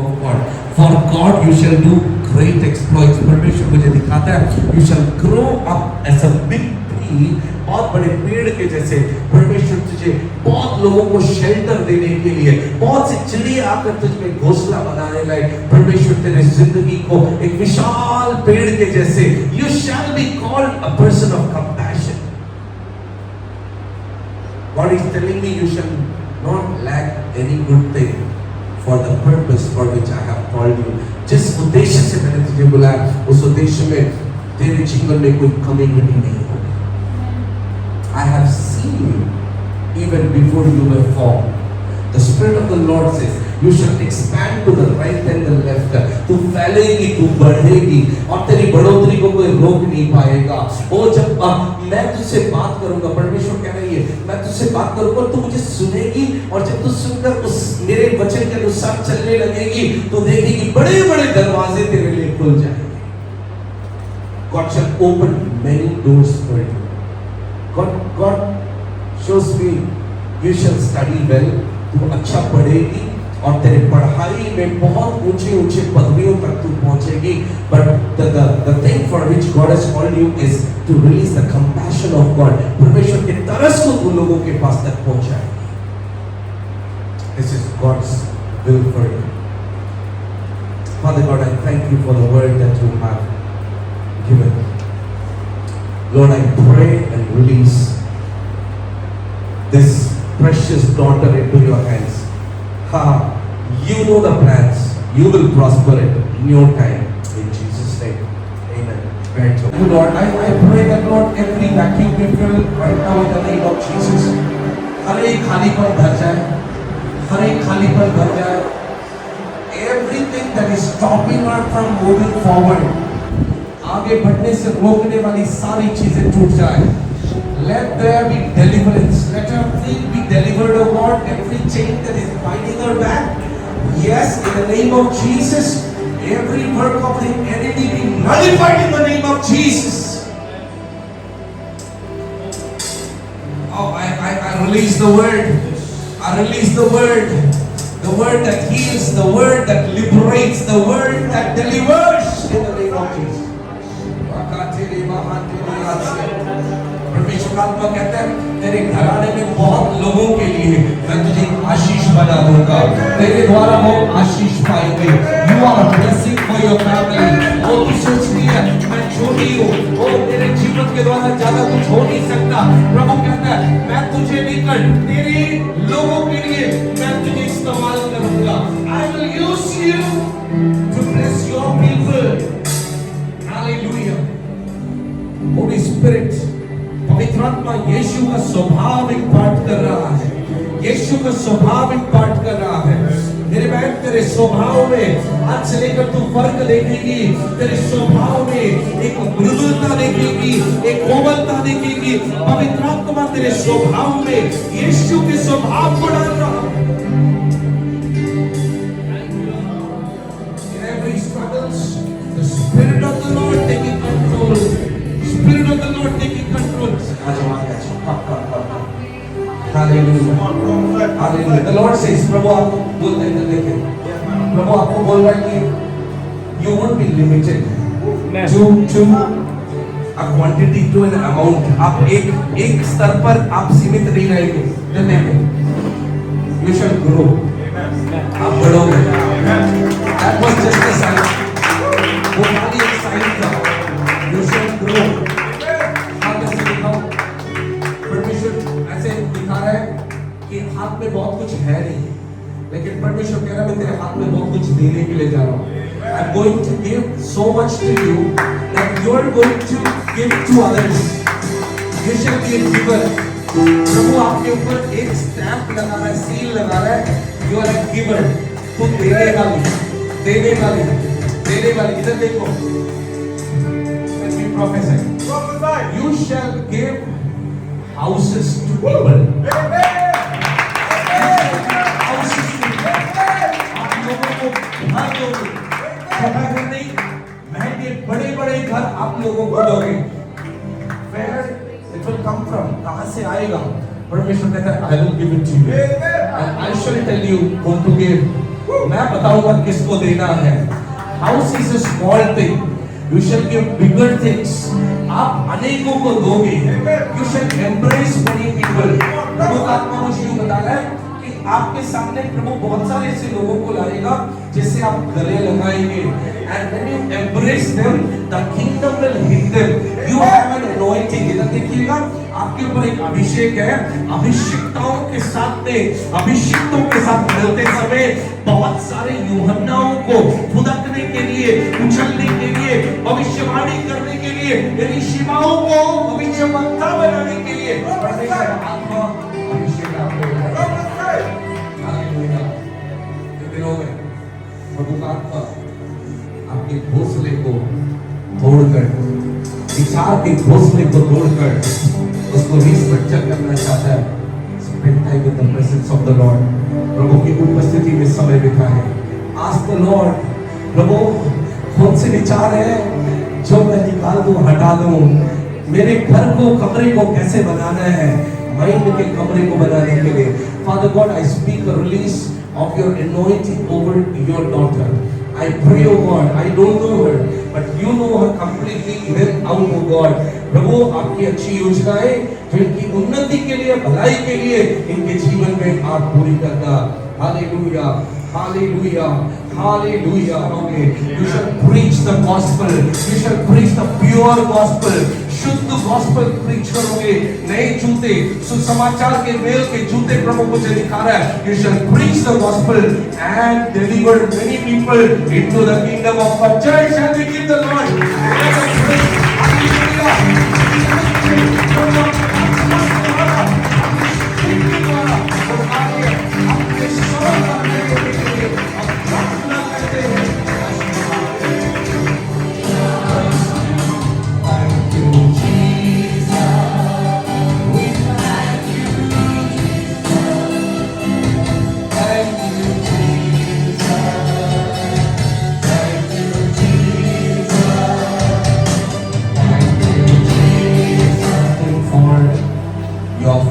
of God. For God you shall do great exploits. परमेश्वर मुझे दिखाता है you shall grow up as a big tree, बहुत बड़े पेड़ के जैसे। परमेश्वर तुझे बहुत लोगों को शेल्टर देने के लिए, बहुत सी चिड़िया आकर तुझ में घोंसला बनाने लाए। परमेश्वर तेरे जिंदगी को एक विशाल पेड़ के जैसे, you shall be called a person of compassion. God is telling me you shall not lack any good thing for the purpose for which I have called you. जिस उद्देश्य से मैंने तुझे बुलाया, उस उद्देश्य में तेरे जीवन में कोई कमी नहीं होगी। I have seen you even before you were formed. The Spirit of the Lord says, you shall expand to the right and the left. तू फैलेगी, तू बढ़ेगी, और तेरी बढ़ोतरी को कोई रोक नहीं पाएगा। ओ जब मैं तुझसे बात करूंगा, परमेश्वर कह रही है, मैं तुझसे बात करूंगा, तू मुझे सुनेगी, और जब तू सुनकर उस मेरे वचन के अनुसार चलने लगेगी, तो देखेगी बड़े-बड़े दरवाजे तेरे लिए खुल जाएंगे। God shall open many doors for you. God shows me you shall study well. तू अच्छा पढ़ेगी और तेरे पढ़ाई में बहुत ऊंचे पदवियों तक तू पहुंचेगी। But the thing for which God has called you is to release the compassion of God. परमेश्वर के तरस को तू लोगों के पास तक पहुंचाएगी। This is God's will for you. Father God, I thank you for the word that you have given. Lord, I pray and release this precious daughter into your hands. You know the plans. You will prosper it in your time. In Jesus' name. Amen. Thank you, Lord. I pray that, Lord, every vacuum be filled right now in the name of Jesus. हर एक खालीपन भर जाए, हर एक खालीपन भर जाए. Everything that is stopping her from moving forward, आगे बढ़ने से रोकने वाली सारी चीजें टूट जाए. Let there be deliverance. Let her feet be delivered, O God. Every chain that is binding her back, yes, in the name of Jesus. Every work of the enemy be nullified in the name of Jesus. Oh, I release the word. I release the word. The word that heals, the word that liberates, the word that delivers in the name of Jesus. परमेश्वर आत्मा कहता है तेरे घराने में बहुत लोगों के लिए मैं तुझे आशीष बना दूंगा, तेरे द्वारा वो आशीष पाएंगे। You are a blessing for your family. वो तू सोचती है मैं छोटी हूँ, वो तेरे जीवन के द्वारा ज्यादा कुछ हो नहीं सकता। प्रभु कहता है मैं तुझे नहीं कर, तेरे लोगों के लिए मैं तुझे इस्तेमाल करूंगा। I will use you to bless your people. Hallelujah. Holy Spirit, पवित्र आत्मा यीशु का स्वभाव इम्पार्ट कर रहा है, यीशु का स्वभाव इम्पार्ट कर रहा है। मेरे बहन तेरे स्वभाव में आज से लेकर तू फर्क देखेगी, तेरे स्वभाव में एक मृदुलता देखेगी, एक कोमलता देखेगी। पवित्र आत्मा तेरे स्वभाव में यीशु के स्वभाव को डाल रहा है। In every struggles, the Spirit of the Lord taking control. Spirit of the Lord taking control. Hallelujah. Hallelujah. The Lord says, प्रभु आपको बोलते हैं देखें, प्रभु आपको बोल रहा है कि you won't be limited to a quantity, to an amount. आप एक स्तर पर आप सीमित नहीं रहेंगे। देखें, you shall grow. आप बढ़ोगे। That was just a sign. वो खाली एक sign था। You shall grow. ऐसे दिखा रहा है कि हाथ में बहुत कुछ है नहीं, लेकिन परमेश्वर कह रहा है मैं तेरे हाथ में बहुत कुछ देने के लिए जा रहा हूँ। I'm going to give so much to you that you are going to give to others. You shall be a giver. प्रभु आपके ऊपर एक स्टैम्प लगा रहा है, सील लगा रहा है। You are a giver. तू देने वाली, देने वाली, देने वाली। इधर देखो। Let me prophesy. You shall give houses to people. Houses to people. आप लोगों को घर दोगे, छोटा घर नहीं, महंगे बड़े-बड़े घर आप लोगों को दोगे। Where it will come from? कहाँ से आएगा? परमेश्वर कहता है I will give it to you. And I shall tell you what to give. मैं बताऊंगा किसको देना है. House is a small thing. You shall give bigger things. आप अनेकों को दोगे. You shall embrace many people. प्रभु का आत्मा मुझे यूं बता रहा है कि आपके सामने प्रभु बहुत सारे ऐसे लोगों को लाएगा जिससे आप गले लगाएंगे. And when you embrace them, the kingdom will hit them. You have an anointing. इधर देखिएगा, आपके ऊपर एक अभिषेक है. अभिषिक्ताओं के साथ में, अभिषिक्तों के साथ मिलते समय बहुत सारे यूहन्नाओं को फुदकने के लिए, उछलने के लिए, भविष्यवाणी करने के लिए, एलीशिमाओं को भविष्यवक्ता बनाने के लिए आत्मा अभिषेक आपको है. हालेलुया. इन दिनों में प्रभु का आत्मा आपके घोंसले को तोड़कर, विचार के घोंसले को तोड़कर उसको रिस्ट्रक्चर करना चाहता है. Spend time in the presence of the Lord. प्रभु की उपस्थिति में समय बिताएं. Ask the Lord, प्रभु कौन से विचार है जो मैं निकाल दूं, हटा दूं. मेरे घर को, कमरे को कैसे बनाना है, माइंड के कमरे को बनाने के लिए. Father God, I speak a release of your anointing over your daughter. I pray, oh God, I don't know her, but you know her completely in out, oh God. प्रभु आपकी अच्छी योजनाएं जो इनकी उन्नति के लिए, भलाई के लिए इनके जीवन में आप पूरी करना. Hallelujah, hallelujah, hallelujah. You shall preach the gospel. You shall preach the pure gospel. शुद्ध gospel preach करोगे. नए जूते, सुसमाचार के मेल के जूते प्रभु मुझे दिखा रहा है. You shall preach the gospel and deliver many people into the kingdom of God. Church, shall we give the Lord? Let us praise. Hallelujah.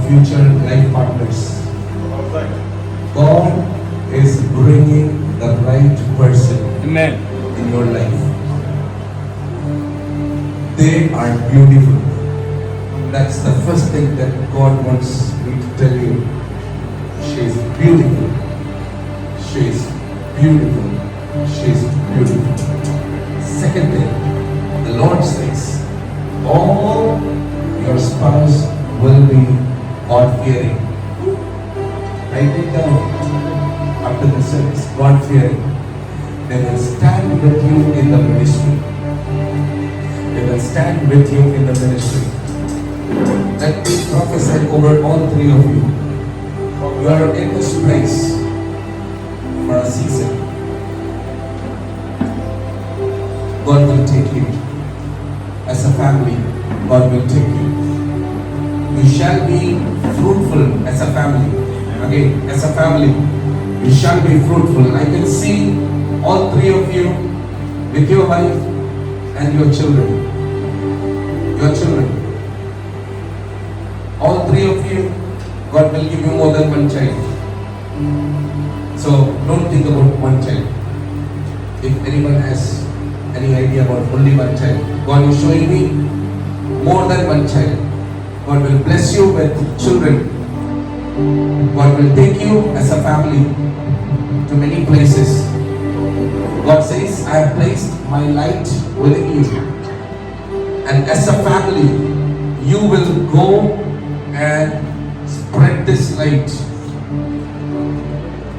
Future life partners. God is bringing the right person. Amen. In your life. They are beautiful. That's the first thing that God wants me to tell you. She is beautiful. She is beautiful. She is beautiful. Second thing, the Lord says, all your spouse will be God-fearing. Write it down after the service. God-fearing. They will stand with you in the ministry. They will stand with you in the ministry. Let me prophesy over all three of you. You are in this place for a season. God will take you. As a family, God will take you. You shall be fruitful as a family. Again, as a family, you shall be fruitful. I can see all three of you with your wife and your children. Your children. All three of you, God will give you more than one child. So don't think about one child. If anyone has any idea about only one child, God is showing me more than one child. God will bless you with children. God will take you as a family to many places. God says, I have placed my light within you. And as a family, you will go and spread this light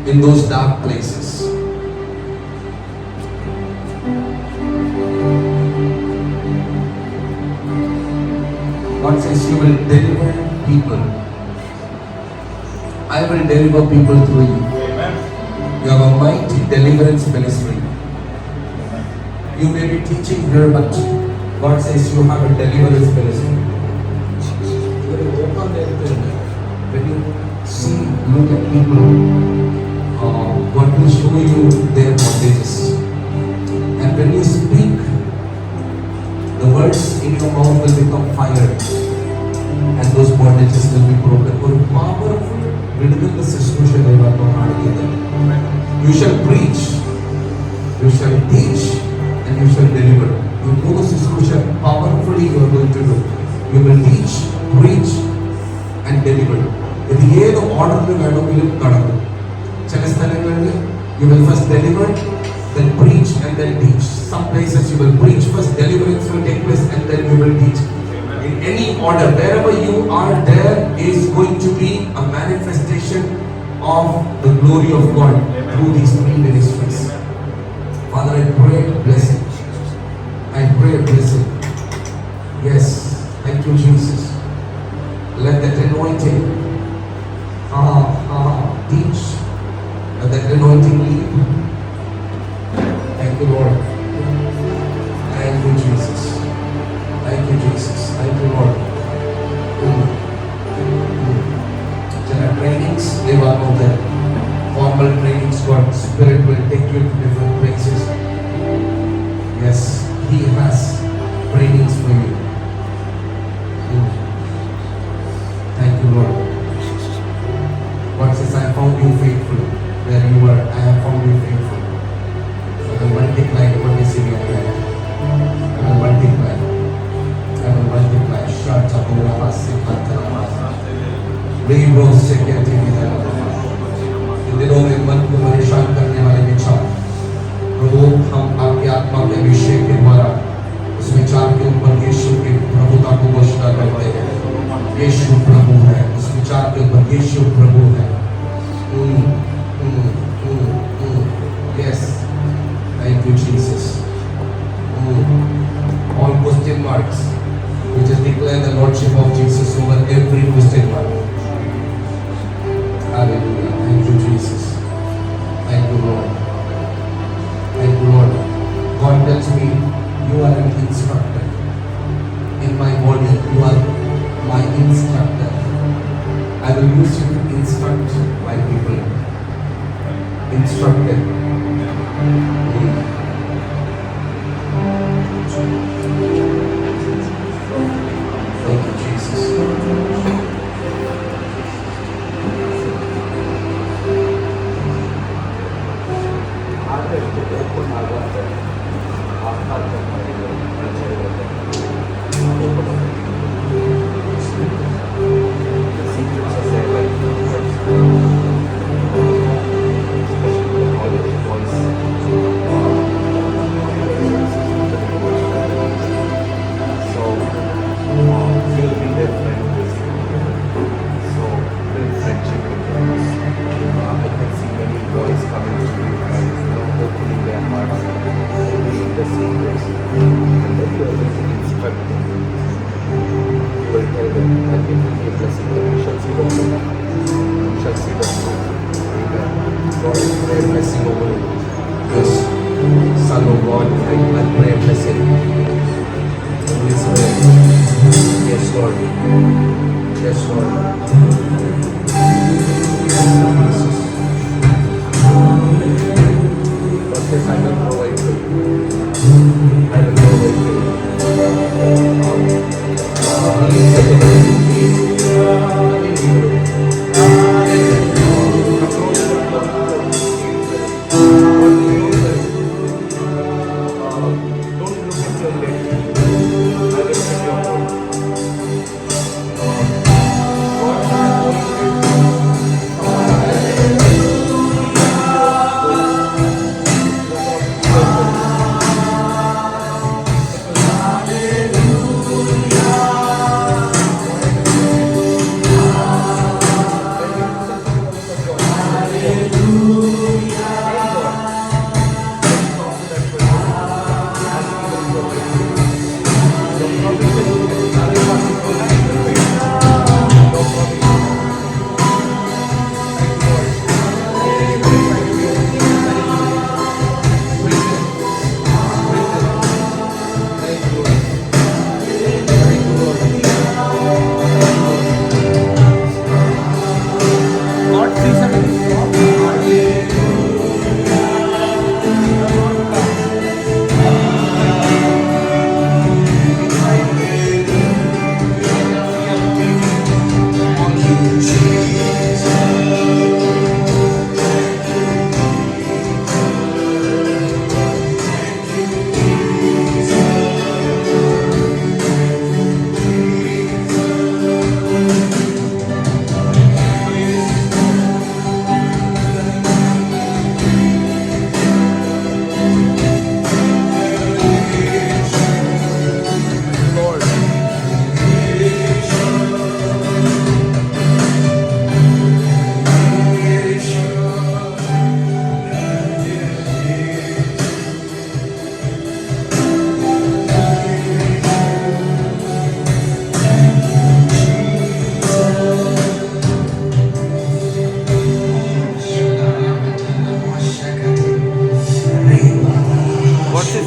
in those dark places. God says you will deliver people. I will deliver people through you. Amen. You have a mighty deliverance ministry. You may be teaching here, but God says you have a deliverance ministry. When you see, look at people, God will show you their bondages. And when you speak, the words in your mouth will become fire. And those bondages will be broken. और powerful विடுदल शुश्रूषा देवा को हाड़ के दे. You You shall preach, you shall teach, and you shall deliver. You know ശുശ്രൂഷ powerfully you are going to do. You will teach, preach, and deliver. ഇത് ഏത് ഓർഡറിൽ വേണമെങ്കിലും നടക്കും. ചില സ്ഥലങ്ങളിൽ you will first deliver, then preach, and then teach. Some places you will preach first, deliverance will take place, and then you will teach. In any order, wherever you are, there is going to be a manifestation of the glory of God through these three ministries. Father, I pray blessing. I pray blessing. Yes, thank you, Jesus. Let that anointing teach. Let that anointing lead. Thank you, Lord. Thank you, Jesus. Thank you, Jesus. Thank you, Lord. There are trainings, they will know that. Formal trainings, God, Spirit will take you to different places. Yes, He has trainings for you. Thank you, Lord. God says, I found you faithful. Where you were, I have found you faithful. I will multiply what is in your life. I will multiply. I will multiply. Shut up, इन दिनों में मन को परेशान करने वाले विचार, प्रभु हम आपकी आत्मा के अभिषेक के द्वारा उस विचार के ऊपर यीशु की प्रभुता को घोषणा करते हैं. यीशु प्रभु है. उस विचार के ऊपर यीशु प्रभु है. Yes, thank you, Jesus. All question marks, we just declare the Lordship of Jesus over every question mark. Hallelujah. Thank you, Jesus. Thank you, Lord. Thank you, Lord. God tells me, you are an instructor. In my body, you are my instructor. I will use you to instruct my people. Instructed. Thank you, Jesus. Blessing over you. Yes, Son of God, I pray a blessing. Elizabeth. Yes, Lord. Yes, Lord. Yes, Jesus. God says, I will provide for you. I will provide for you.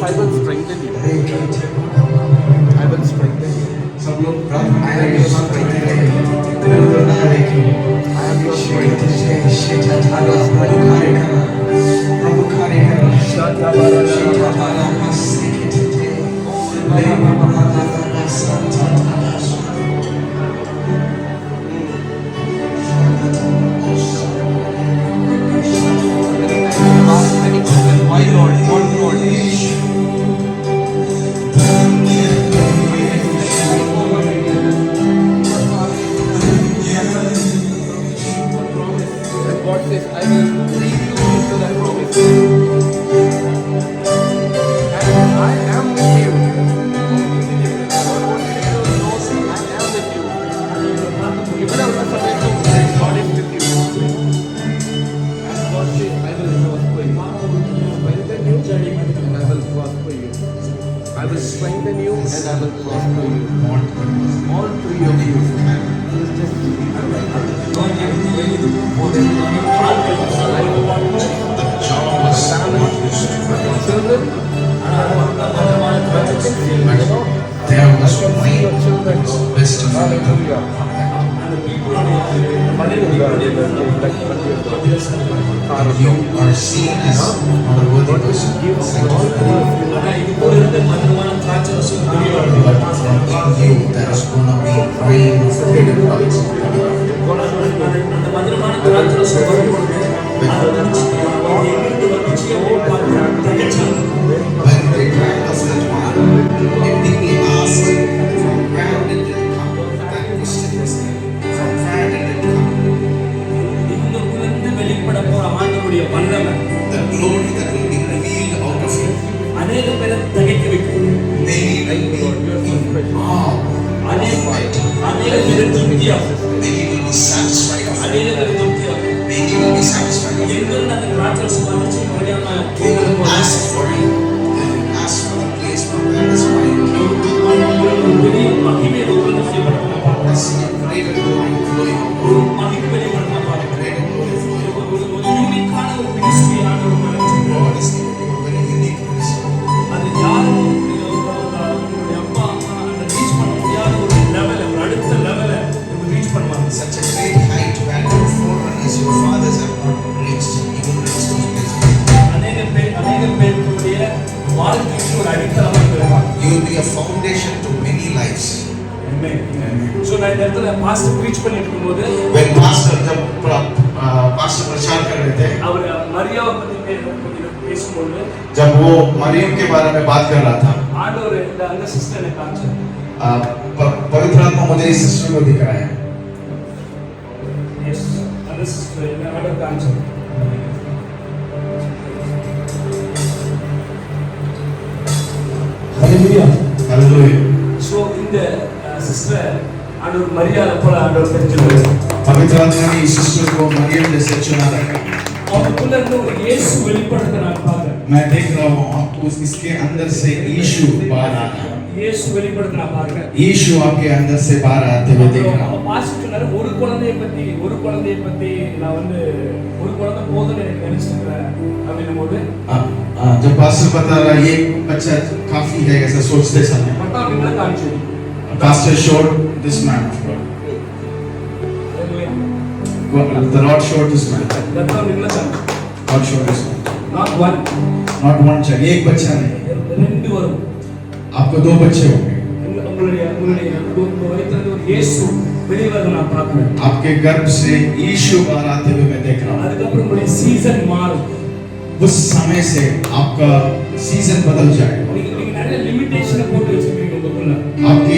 I will strengthen you. I will strengthen you. सब लोग प्रभु I am your strength है प्रभु नायक I am your strength है शेठा थाला प्रभु कार्य करा शेठा थाला हंसी कितने ले मामा मामा संता My Lord, one Lord. God says, I will lead you into that promise. And I am with you. God wants you to know I am with you. Even after something, God is with you. And God says, I will prosper you. And I will prosper you. I will strengthen you and I will prosper you. All through your views. You are seen as our worthy person. But in you, there is going to be rain of freedom. When they drank of that wine, immediately asked, from where did it come? That question was there. From where did it come? The glory that will be revealed out of you. Many will be in awe of it. Many will be satisfied of it. Many will be satisfied of it. They will ask for it. They will ask for the place from where this wine came. I see a greater glory flowing out. A greater glory flowing out. God is giving you a very unique ministry. Such a great height where no forerunners your fathers have not reached. You will reach those places. You will be a foundation to many lives. So நான் இந்த இடத்துல pastor preach பண்ணிட்டு இருக்கும்போது When pastor जब pastor प्रचार कर रहे थे, அவர் மரியாவை பத்தி பேசும்போது जब वो मरियम के बारे में बात कर रहा था, ஆண்டவர் அந்த சிஸ்டர் எனக்கு காமிச்சார். पवित्र आत्मा मुझे इस सिस्टर को दिख रहा है. எஸ் அந்த சிஸ்டர் எனக்கு ஆண்டவர் காமிச்சார். Hallelujah. Hallelujah. So இந்த சிஸ்டர் ஆண்டவர் மரியாதை போல ஆண்டவர் தெரிஞ்சுக்கிறார். पवित्र आत्मा ने इस सिस्टर को मरियम जैसे चुना रखा. அவருக்குள்ள இருந்து ஒரு இயேசு வெளிப்படுறத நான் பார்க்கிறேன். मैं देख रहा हूँ आपको इसके अंदर से यीशु बाहर आ रहा है. இயேசு வெளிப்படுறத நான் பார்க்கிறேன். यीशु आपके अंदर से बाहर आते हुए देख रहा हूँ. பாஸ்டர் சொன்னாரு ஒரு குழந்தையை பத்தி நான் வந்து ஒரு குழந்தை போதும்னு எனக்கு நினைச்சிருக்கிறேன் அப்படின்னும்போது जब पास्टर बता रहा ये बच्चा काफी है ऐसा सोचते समय பட்டாபிங்களை காமிச்சு pastor showed this man of God. The Lord showed this man. பட்டாபிங்களை காமிச்சு God showed this man. not one child. एक बच्चा नहीं. ரெண்டு வரும். आपको दो बच्चे होंगे. உங்களுடைய வயிற்றிலிருந்து ஒரு இயேசு வெளிவரத நான் பார்க்கிறேன். आपके गर्भ से यीशु बाहर आते हुए मैं देख रहा हूँ. அதுக்கப்புறம் உங்களுடைய சீசன் மாறும். उस समय से आपका सीजन बदल जाएगा. நீங்க நிறைய லிமிட்டேஷனை போட்டு வச்சிருக்கீங்க உங்களுக்குள்ள. आपकी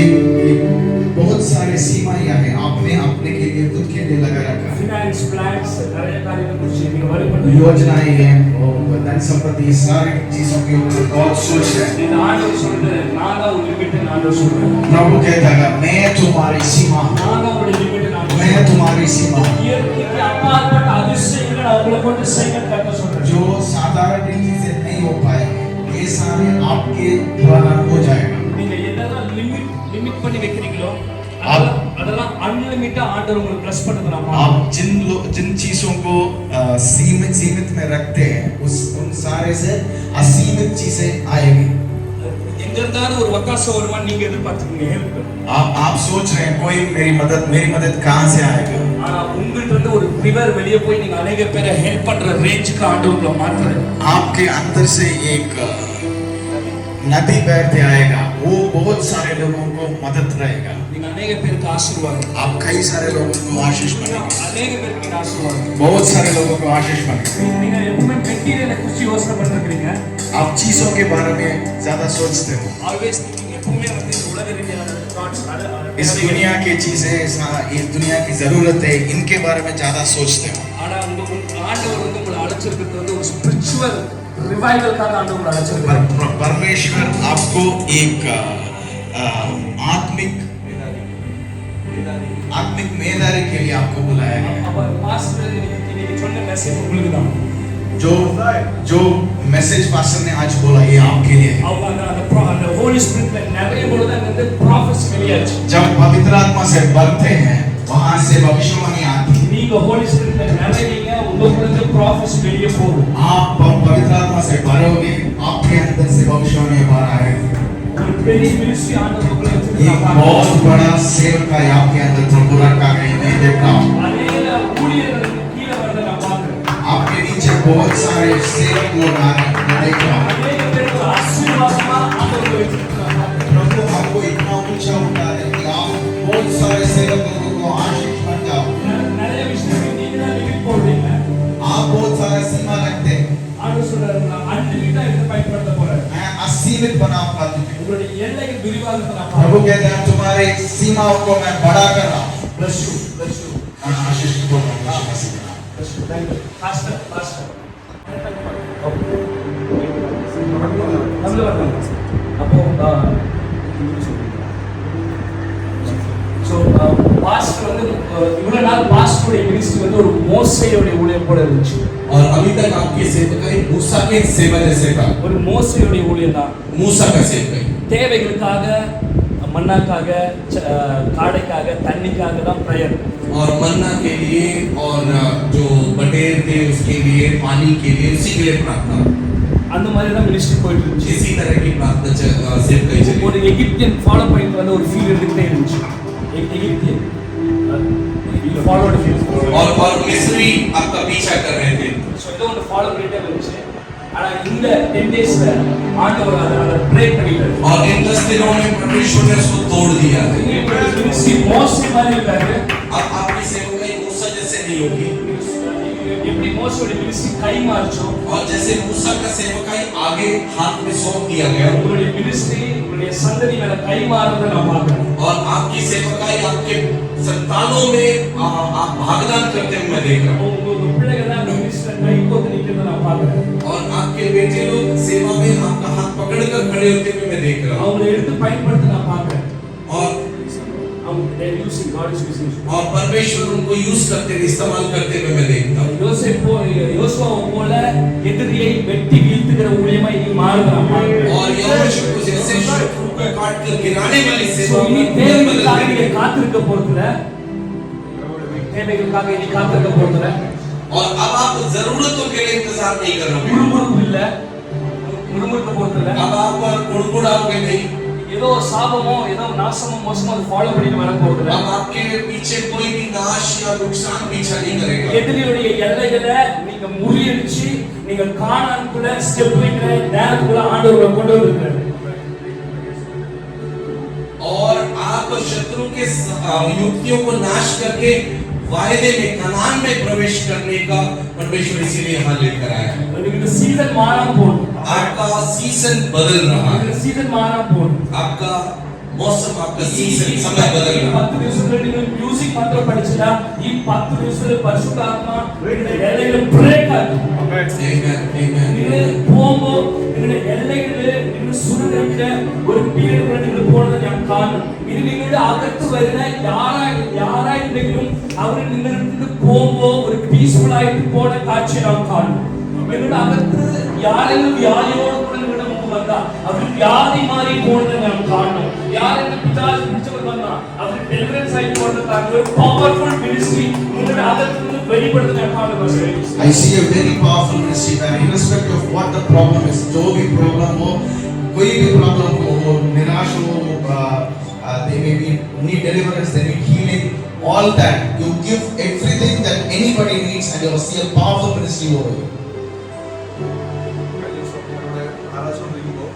बहुत सारे सीमाएं हैं आपने अपने के लिए खुद के लिए लगा रखा है. फाइनेंस प्लान्स நிறைய காரியங்களை குறித்து நீங்க वरी பண்ணி योजनाएं हैं और धन संपत्ति सारी चीजों के ऊपर बहुत सोच रहे हैं. இந்த ஆண்டவர் சொல்றது நான் தான் ஒரு லிமிட் ஆண்டவர் சொல்றேன். प्रभु कहता है मैं तुम्हारी सीमा हूं. நான் தான் ஒரு லிமிட் मैं तुम्हारी सीमा हूं. இயற்கைக்கு அப்பாற்பட்ட அதிசயங்களை அவங்களை கொண்டு செய்ய கத்த சொல்றேன். जो साधारण रीति से नहीं हो पाए ये सारे आपके द्वारा हो जाएगा. நீங்க என்னதான் லிமிட் பண்ணி வைக்கிறீங்களோ அதெல்லாம் அன்லிமிட்டா ஆண்டவர் உங்களுக்கு ப்ளஸ் பண்ணுறாமா. आप जिन चीजों को सीमित में रखते हैं उन सारे तुम्हारे से असीमित चीजें आएगी। எங்க இருந்தாலும் ஒரு ஒத்தாசை வருவான்னு நீங்க எதிர்பார்த்துக்கீங்க ஹெல்ப். आप सोच रहे हैं कोई मेरी मदद कहां से आएगा? ஆனா உங்கள்ட்ட இருந்து ஒரு ரிவர் வெளியே போய் நீங்க अनेक பேரை ஹெல்ப் பண்ற ரேஞ்சுக்கு ஆண்டவரை மாத்துறாரு. आपके अंदर से एक नदी बहते आएगा, वो बहुत सारे लोगों को मदद रहेगा। நீங்க अनेक பேருக்கு ஆசீர்வாதம், आप कई सारे लोगों को आशीष बनेंगे, अनेक பேருக்கு நீங்க ஆசீர்வாதம். बहुत सारे लोगों को आशीष बनेंगे। நீங்க எப்பவுமே மெட்டீரியலை குறித்து யோசனை பண்ணிருக்கீங்க. आप चीजों के बारे में ज्यादा सोचते हो। ஆல்வேஸ் நீங்க எப்பவுமே வந்து இந்த உலக ரீதியான தாட்ஸ் इस दुनिया की चीजें, इस दुनिया की जरूरतें, इनके बारे में ज्यादा सोचते हो। ஆனா உங்க ஆண்டவர் வந்து உங்களை அழைச்சிருக்கிறது வந்து ஒரு ஸ்பிரிச்சுவல் ரிவைவல்காக ஆண்டவர் அழைச்சிருக்காரு. परमेश्वर आपको एक आत्मिक मेधारी के लिए आपको बुलाया है। அப்ப பாஸ்டர் இன்னைக்கு சொன்ன மெசேஜ் உங்களுக்கு தான். जो मैसेज पास्टर ने आज बोला ये आपके लिए है। அவங்க அந்த ஹோலி ஸ்பிரிட்ல நிறைய பொழுது அந்த ப்ராஃபஸி வெளியாச்சு. जब पवित्र आत्मा से भरते हैं वहां से भविष्यवाणी आती है। நீங்க ஹோலி ஸ்பிரிட்ல நிறையீங்க, உங்களுக்குள்ள ப்ராஃபஸி வெளியே போகும். आप पवित्र आत्मा से भरोगे, आपके अंदर से भविष्यवाणी बाहर आएगी। ஒரு பெரிய மினிஸ்ட்ரி ஆண்டவர் உங்களுக்கு एक வச்சிருக்காரு. बहुत बड़ा सेवकाई आपके अंदर प्रभु रखा है, मैं देखता हूं। அநேக ஊழியர்களுக்கு கீழே வரத நான் பார்க்கிறேன். आपके नीचे बहुत सारे सेवक लोग आ रहे हैं, मैं देख रहा हूं। அநேக பேருக்கு ஆசீர்வாதமா ஆண்டவர் வச்சிருக்காரு. प्रभु आपको इतना ऊंचा उठा रहे कि आप बहुत सारे सेवक लोगों को आशीष बन जाओ। நிறைய விஷயங்கள் நீங்க தான் லிமிட் போடுறீங்க. आप बहुत सारा सीमा रखते हैं, ஆண்டவர் சொல்றாரு நான் அன்லிமிட்டா இதை பயன்படுத்த போறேன். मैं असीमित बनाऊंगा तुझे। உங்களுடைய எல்லைகள் விரிவாகத்தை நான் प्रभु பார்க்கிறேன். कहते हैं तुम्हारे सीमाओं को मैं बड़ा कर रहा हूं। Bless you, bless you. मैं आशीष को बोल रहा हूं, यीशु मसीह के नाम। Thank you. Pastor. நம்மள வரணும். அப்போ பாஸ்டர் வந்து இவ்வளவு நாள் பாஸ்டருடைய மினிஸ்ட்ரி வந்து ஒரு மோசேயோட ஊழியம் போல இருந்துச்சு. और अभी तक आपकी सेवकाई मूसा के सेवा जैसे था। ஒரு மோசேயோட ஊழியம் தான். मूसा का सेवकाई தேவைகளுக்காக மன்னாக்காக காடைக்காக தண்ணிக்காக தான் பிரேயர். और मन्ना के लिए और जो बटेर थे उसके लिए, पानी के लिए, उसी के लिए प्रार्थना। அந்த மாதிரி தான் மினிஸ்ட்ரி போயிட்டு இருந்துச்சு. इसी तरह की प्रार्थना सेवकाई चली। ஒரு எகிப்தியன் ஃபாலோ பண்ணிட்டு வந்த ஒரு ஃபீல் இருந்துட்டே இருந்துச்சு. எகிப்தியன் ஃபாலோட் ஃபீல். और मिस्री आपका पीछा कर रहे थे। சோ இது ஒன்று ஃபாலோ பண்ணிட்டே இருந்துச்சு. ஆனா இந்த 10 டேஸ்ல ஆண்டவர் அதை பிரேக் பண்ணிட்டாரு. और इन 10 दिनों में परमेश्वर ने उसको तोड़ दिया है। மினிஸ்ட்ரி மோசே மாதிரி இருக்காரு. अब आपकी सेवकाई मूसा जैसे नहीं होगी। எப்படி மோசேயோட மினிஸ்ட்ரி கை மாறுச்சோ, और जैसे मूसा का सेवकाई आगे हाथ में सौंप दिया गया, உங்களுடைய மினிஸ்ட்ரி உங்களுடைய சந்ததி மேல கை மாறுறதை நான் பார்க்கிறேன். और आपकी सेवकाई आपके संतानों में आप भागदान करते हुए मैं देख रहा हूँ। உங்க பிள்ளைகள் தான் மினிஸ்ட்ரி கை கோத்து நிக்கிறதை நான் பார்க்கிறேன். और आपके बेटे लोग सेवा में आपका हाथ पकड़कर खड़े होते हुए मैं देख रहा हूँ। அவங்களை எடுத்து பயன்படுத்த நான் பார்க்கிறேன். और they are using, God is using. और परमेश्वर उनको यूज करते हुए, इस्तेमाल करते हुए मैं देखता हूँ। யோசுவா போல எதிரியை வெட்டி வீழ்த்துகிற ஊழியமா இனி மாறுகிறான். और यहोशू को जैसे शत्रु को काट कर गिराने वाली सेवा இனி में தேவைகளுக்காக நீங்க காத்திருக்க போறதுல, தேவைகளுக்காக இனி காத்திருக்க போறதுல और अब आप जरूरतों के लिए इंतजार नहीं करोगे। முறுமுறுப்பு இல்ல, முறுமுறுக்க போறதுல अब आप कुड़कुड़ाओगे नहीं। ஏதோ சாபமோ ஏதோ நாசமோ மோசமோ அது ஃபாலோ பண்ணிட்டு வர போறதுல अब आपके पीछे कोई भी नाश या नुकसान पीछा नहीं करेगा। எதிரியுடைய எல்லைகளை நீங்க முறியடிச்சு நீங்க கானானுக்குள்ள ஸ்டெப் வைக்கிற நேரத்துக்குள்ள ஆண்டவர் கொண்டு வந்திருக்காரு. और आप शत्रु के युक्तियों को नाश करके वायदे में, कनान में प्रवेश करने का परमेश्वर इसीलिए यहाँ लेकर आया है। இந்த சீசன் மாறாம போகுது. आपका सीजन बदल रहा है। இந்த சீசன் மாறாம போகுது. आपका मौसम, आपका सीजन, समय बदल रहा है। 10 दिवसத்துல நீங்க மியூசிக் மாத்திரம் படிச்சா ಈ 10 ದಿವಸದಲ್ಲಿ ಪರಿಶುದ್ಧ ಆತ್ಮ ಎಲೆಗಳು ಬ್ರೇಕ್ ಆಗುತ್ತೆ. Amen, amen. நீங்க போம்போ നിങ്ങളുടെ എല്ലകളെ നിങ്ങൾ സുരക്ഷിത ഒരു പീരിയഡ് നിങ്ങൾ പോണത് ഞാൻ കാണും. ഇത് നിങ്ങളുടെ അകത്ത് വരുന്ന யாராயிട്ടെങ്കിലും അവർ നിങ്ങളിൽ നിന്ന് പോകുമ്പോ ഒരു പീസ്ഫുൾ ആയിട്ട് പോണ കാഴ്ച ഞാൻ കാണും. നിങ്ങളുടെ അകത്ത് யாரெങ്കിലും വ്യാധിയോട് കൂടെ നിങ്ങളുടെ മുമ്പ് വന്നാ അവർ വ്യാധി മാറി പോണത് ഞാൻ കാണും. யாரெങ്കിലും പിതാവ് പിടിച്ചവർ വന്നാ അവർ ഡെലിവറൻസ് ആയി പോണത് കാണും. ഒരു പവർഫുൾ മിനിസ്ട്രി നിങ്ങളുടെ അകത്ത് നിന്ന് വെളിപ്പെടുന്നത് ഞാൻ കാണും. I see a very powerful ministry that irrespective of what the problem है, जो भी प्रॉब्लम हो, कोई भी प्रॉब्लम हो, वो निराश हो, they may be need deliverance, they need healing, all that. You give everything that anybody needs, and you will see a powerful ministry over you. കഴിഞ്ഞ ദിവസം ഞങ്ങളുടെ ആരാധനയിലിരിക്കുമ്പോൾ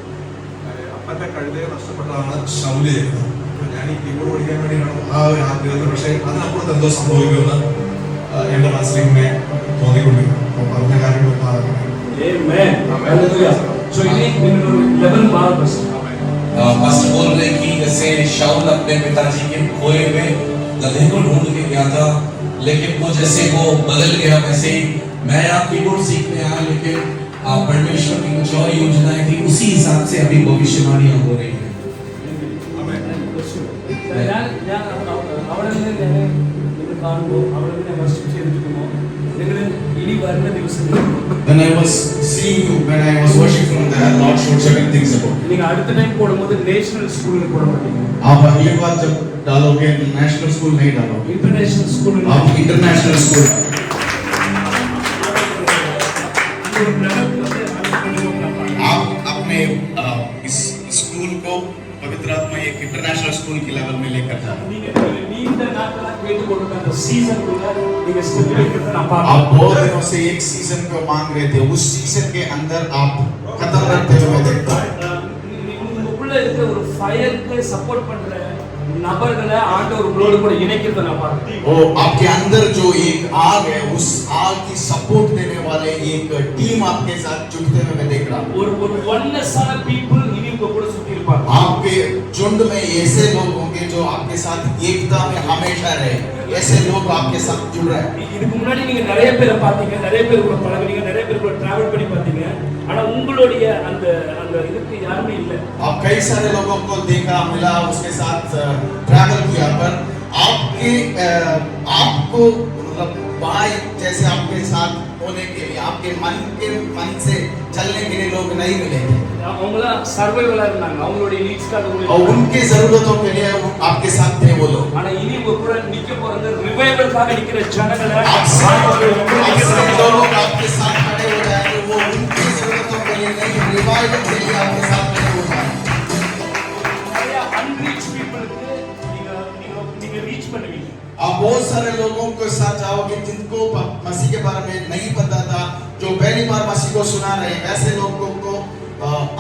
അപ്പൻ്റെ കഴുതയെ നഷ്ടപ്പെട്ടതാണ് ശൗല് ചെയ്തത്. ഞാൻ ഈ കീബോർഡ് പഠിക്കാൻ വേണ്ടിയാണ് ആ ഒരു ആഗ്രഹം. പക്ഷേ അതിനപ്പുറത്ത് എന്തോ സംഭവിക്കുമെന്ന് എൻ്റെ മനസ്സിൽ ഇങ്ങനെ തോന്നിക്കൊണ്ടിരുന്നു. അപ്പോൾ പറഞ്ഞ കാര്യങ്ങളൊന്നും ആകുന്നില്ല. Amen. Hallelujah. So ini menurut 11 बार बस. पास्टर बोल रहे कि जैसे शाऊल अपने पिताजी के खोए हुए गधे को ढूंढ के गया था, लेकिन वो जैसे वो बदल गया, वैसे ही मैं यहाँ कीबोर्ड सीखने आया, लेकिन परमेश्वर की कुछ और योजनाएं थी, उसी हिसाब से अभी भविष्यवाणियां हो रही है. ഞാൻ അവിടെ നിന്ന് നിങ്ങൾ കാണുമ്പോൾ അവിടെ നിന്ന് വർഷിപ്പ് ചെയ്തിരിക്കുമ്പോൾ നിങ്ങൾ ഇനി വരുന്ന ദിവസങ്ങളിൽ When I was seeing you, when I was worshiping from there, Lord showed certain things about. நீங்க அடுத்த டைம் போடும்போது நேஷனல் ஸ்கூலில் போட மாட்டீங்க. आप अगली बार जब डालोगे नेशनल स्कूल नहीं डालोगे, इंटरनेशनल स्कूल आप इंटरनेशनल स्कूल. आप अपने इस स्कूल को पवित्र आत्मा एक इंटरनेशनल स्कूल की लेवल में लेकर जा रहे हैं. நீண்ட நாட்களா கேட்டுக்கொண்டிருந்த அந்த சீசனுக்குள்ள நீங்க ஸ்டெப் எடுக்கிறத நான் आप பார்க்கிறேன். बहुत दिनों से एक सीजन को मांग रहे थे, उस सीजन के अंदर आप कदम रखते हुए देखता है. உங்களுக்குள்ள இருக்கிற ஒரு ஃபயருக்கு சப்போர்ட் பண்ற நபர்களை ஆண்டவர் உங்களோடு கூட இணைக்கிறத நான் பார்க்கிறேன். वो आपके अंदर जो एक आग है, उस आग की सपोर्ट देने वाले एक टीम आपके साथ जुड़ते हुए मैं देख रहा हूँ. ஒரு ஒரு ஒன்னஸான பீப்புள் இனி உங்க கூட சுத்தி இருப்பாங்க. आपके झुंड में ऐसे लोग होंगे जो आपके साथ एकता में हमेशा रहे. ऐसे लोग आपके साथ जुड़ रहे हैं. இதுக்கு முன்னாடி நீங்க நிறைய பேரை பாத்தீங்க, நிறைய பேர் கூட பழகுனீங்க, நிறைய பேர் கூட டிராவல் பண்ணி பாத்தீங்க. ஆனா உங்களுடைய அந்த அந்த இதுக்கு யாருமே இல்ல. आप कई सारे लोगों को देखा, मिला, उसके साथ ट्रैवल किया, पर आपके आपको मतलब भाई जैसे आपके साथ होने के लिए, आपके मन से चलने के लिए लोग नहीं मिले थे. அவங்கள சர்வைவலா இருந்தாங்க, அவங்களுடைய நீட்ஸ்க்காக और உங்களுக்கு. उनकी जरूरतों के लिए वो आपके साथ थे वो लोग. ஆனா இனி உங்க கூட நிக்க போறது ரிவைவலுக்காக நிக்கிற ஜனங்களை आप सब लोग आपके साथ खड़े हो जाएंगे, वो उनकी जरूरतों के लिए नहीं, रिवाइवल के लिए आपके साथ खड़े हो जाएंगे. நிறைய அன்ரீச் பீப்புளுக்கு நீங்க நீங்க நீங்க ரீச் பண்ணுவீங்க. आप बहुत सारे लोगों के साथ जाओगे जिनको मसीह के बारे में नहीं पता था, जो पहली बार मसीह को सुना रहे हैं, ऐसे लोगों को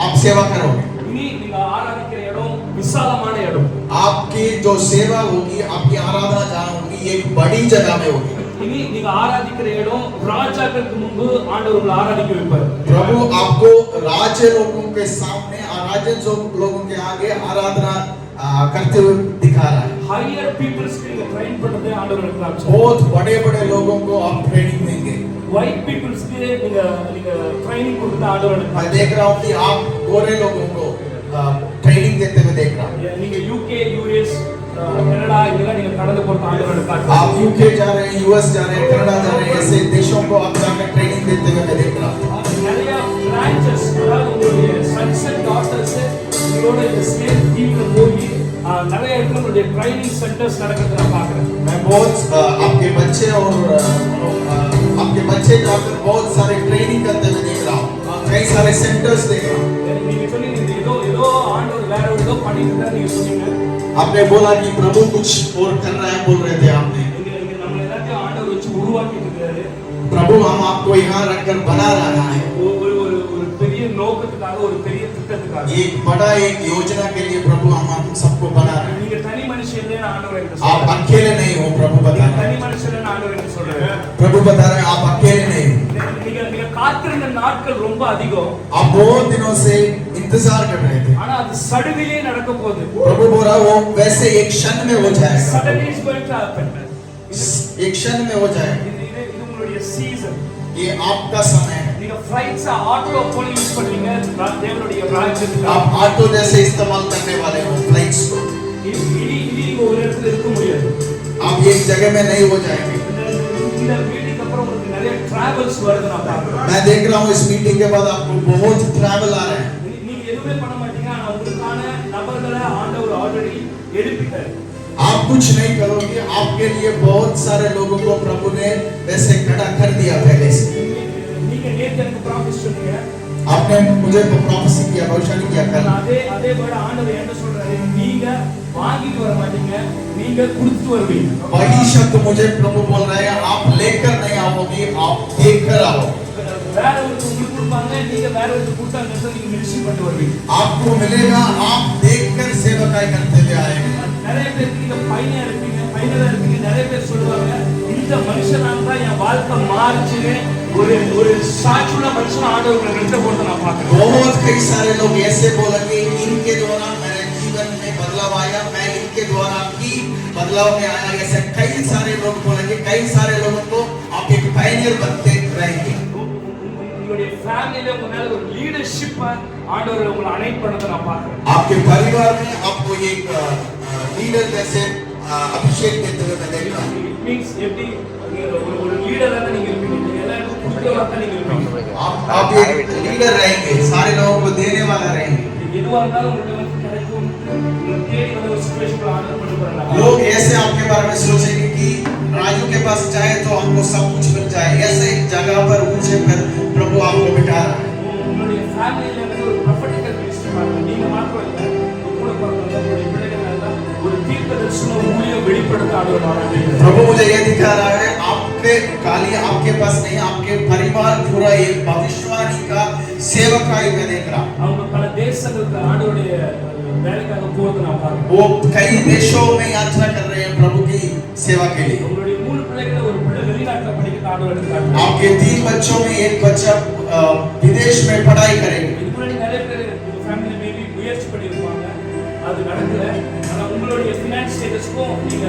आप सेवा करोगे. இனி நீங்க ஆராதிக்கிற இடம் விசாலமான இடம். आपकी जो सेवा होगी, आपकी आराधना जहाँ होगी, एक बड़ी जगह में होगी. இனி நீங்க ஆராதிக்கிற இடம் ராஜாக்களுக்கு முன்பு ஆண்டவர் உங்களை ஆராதிக்க வைப்பார். प्रभु आपको राज्य लोगों के सामने, राज्य लोगों के आगे आराधना करते हुए दिखा रहा है. ஹையர் பீப்புள்ஸ்க்கு நீங்க ட்ரெயின் பண்றதே ஆண்டவர் எனக்கு காமிச்சார். बहुत बड़े बड़े लोगों को आप ट्रेनिंग देंगे. ஒயிட் பீப்புள்ஸ்க்கு நீங்க நீங்க ட்ரைனிங் கொடுத்த ஆண்டவர் எனக்கு मैं देख रहा हूँ कि आप गोरे लोगों को ट्रेनिंग देते हुए देख रहा हूँ. நீங்க யூகே यूएस கனடா இதெல்லாம் நீங்க கடந்து போற ஆண்டவர் எனக்கு आप காமிச்சார். यूके जा रहे हैं, यूएस जा रहे हैं, कनाडा जा रहे हैं, ऐसे देशों को आप जाकर ट्रेनिंग देते हुए मैं देख रहा हूँ. நிறைய பிரான்चेस, அதாவது உங்களுடைய சன்ஸ் அண்ட் டாட்டர்ஸ் உங்களோட இந்த சேம் டீம்ல போய் நிறைய இடத்துல உங்களுடைய ட்ரைனிங் சென்டர்ஸ் நடக்கிறத நான் பார்க்குறேன். मैं बहुत आपके बच्चे और आपके बच्चे जाकर बहुत सारे ट्रेनिंग करते हुए देख रहा हूँ. कई सारे सेंटर्स देख रहा हूँ. நீங்க சொல்லி ஏதோ ஏதோ ஆண்டவர் வேற ஏதோ பண்ணிட்டு இருந்தா நீங்க சொன்னீங்க. आपने बोला कि प्रभु कुछ और कर रहा है, बोल रहे थे आपने. இங்க இங்க நம்ம எல்லாத்தையும் ஆண்டவர் வச்சு உருவாக்கிட்டு இருக்காரு. प्रभु हम आपको यहाँ रखकर बना रहा है. ஒரு ஒரு ஒரு பெரிய நோக்கத்துக்காக, ஒரு பெரிய திட்டத்துக்காக. एक बड़ा एक योजना के लिए प्रभु हम सबको बना रहे हैं. நீங்க தனி மனுஷன் இல்லைன்னு ஆண்டவர் எனக்கு आप சொல்றாரு. अकेले नहीं हो, प्रभु बता रहे தனி हैं. மனுஷன் இல்லைன்னு ஆண்டவர் எனக்கு சொல்றாரு. प्रभु बता रहे हैं आप अकेले नहीं हो. நீங்க நீங்க காத்திருந்த நாட்கள் ரொம்ப அதிகம். आप बहुत दिनों से इंतजार कर रहे थे. ஆனா அது சடுதியிலே நடக்க போகுது. प्रभु बोला वो वैसे एक क्षण में हो जाएगा. Suddenly is going to happen. एक क्षण में हो जाएगा. இது உங்களுடைய சீசன். ये आपका समय है. நீங்க ஃளைட்ஸ் ஆட்டோ போல யூஸ் பண்ணுவீங்க தேவனுடைய ராஜ்யத்துக்கு. आप ऑटो जैसे इस्तेमाल करने वाले हो फ्लाइट्स को. இனி ஒரு இடத்துல இருக்க முடியாது. आप एक जगह में नहीं हो जाएंगे. இந்த மீட்டிங் அப்புறம் உங்களுக்கு நிறைய டிராவல்ஸ் வருது நான் பார்க்கிறேன். मैं देख रहा हूँ इस मीटिंग के बाद आपको बहुत ट्रैवल आ रहे हैं. நீங்க எதுவுமே பண்ண மாட்டீங்க, ஆனா உங்களுக்கான நபர்களை ஆண்டவர் ஆல்ரெடி எழுப்பிட்டார். आप कुछ नहीं करोगे, आपके लिए बहुत सारे लोगों को प्रभु ने वैसे खड़ा कर दिया पहले से. நீங்க நேத்து எனக்கு ப்ராமிஸ் சொன்னீங்க. आपने मुझे प्रॉफेसी किया, भविष्यवाणी किया कल। அதே போல ஆண்டவர் என்ன சொல்றாரு, நீங்க வாங்கிட்டு வர மாட்டீங்க, நீங்க கொடுத்துட்டு வருவீங்க. वही शब्द मुझे प्रभु बोल रहे हैं, आप लेकर नहीं आओगे, आप देकर आओ। வேற ஒருத்தர் உங்களுக்கு கொடுப்பாங்க, நீங்க வேற ஒருத்தர் கொடுத்தாங்க, நீங்க மினிஸ்ட்ரி பண்ணிட்டு வருவீங்க. आपको मिलेगा, आप देखकर सेवकाई करते हुए आएंगे। நிறைய பேருக்கு நீங்க பையனா இருப்பீங்க, நிறைய பேர் சொல்லுவாங்க, இந்த மனுஷனால தான் என் வாழ்க்கை மாறுச்சுன்னு ஒரு சாட்சியுள்ள மனுஷன் ஆண்டவர் ரெண்டு போட்டு நான் பார்க்கிறேன். बहुत कई सारे लोग ऐसे बोलेंगे, इनके द्वारा मेरे जीवन में बदलाव आया, मैं इनके द्वारा ही बदलाव में आया। ऐसे कई सारे लोग बोलेंगे, कई सारे लोगों को आप एक पायनियर बनते रहेंगे। உங்களுடைய ஃபேமிலில உங்க மேல ஒரு லீடர்ஷிப் ஆண்டவர் உங்களை அனைட் பண்ணத நான் பார்க்கிறேன். आपके परिवार में आपको एक लीडर जैसे अभिषेक देते हुए मैं देख रहा हूं। இட் மீன்ஸ் எப்படி ஒரு லீடரா தான் நீங்க இருப்பீங்க, நீங்க எல்லாரும் குடுக்கறவரா தான் நீங்க இருப்பீங்க. आप एक लीडर रहेंगे, सारे लोगों को देने वाला रहेंगे। எதுவா இருந்தாலும் உங்களுக்கு கிடைக்கும், உங்களுக்கு தேடி வர ஒரு சிச்சுவேஷன்ல ஆண்டவர் கொண்டு வராங்க. लोग ऐसे आपके बारे में सोचेंगे कि राजू के पास जाए तो हमको सब कुछ मिल जाए। ऐसे एक जगह पर ऊंचे पर प्रभु आपको बिठा रहा है। உங்களுடைய ஃபேமிலில வந்து ஒரு ப்ரொஃபெட்டிக்கல் மினிஸ்ட்ரி பாருங்க, நீங்க மாத்திரம் இல்ல, கூட பிறந்தவங்க உங்களுடைய பிள்ளைகள் எல்லாம் ஒரு தீர்க்கதரிசன ஊழியம் வெளிப்படுத்த ஆண்டவர் ஆரம்பிக்கிறார். प्रभु मुझे ये दिखा रहा है, आपके खाली आपके पास नहीं, आपके परिवार पूरा एक भविष्यवाणी का सेवकाई में देख रहा हूं। அவங்க பல தேசங்களுக்கு ஆண்டவருடைய வேலைக்காக போறது நான் பார்க்கிறேன். वो कई देशों में यात्रा कर रहे हैं प्रभु की सेवा के लिए। உங்களுடைய மூணு பிள்ளைகளை ஒரு பிள்ளை வெளிநாட்டுல படிக்க ஆண்டவர் எடுத்தாங்க. आपके 3 बच्चों में एक बच्चा विदेश में पढ़ाई करेगा। இதுக்கு முன்னாடி நிறைய பேர் ஃபேமிலி மேபி முயற்சி பண்ணிருப்பாங்க, அது நடக்கல. ஆனா உங்களுடைய ஃபைனான்ஸ் ஸ்டேட்டஸ்க்கும் நீங்க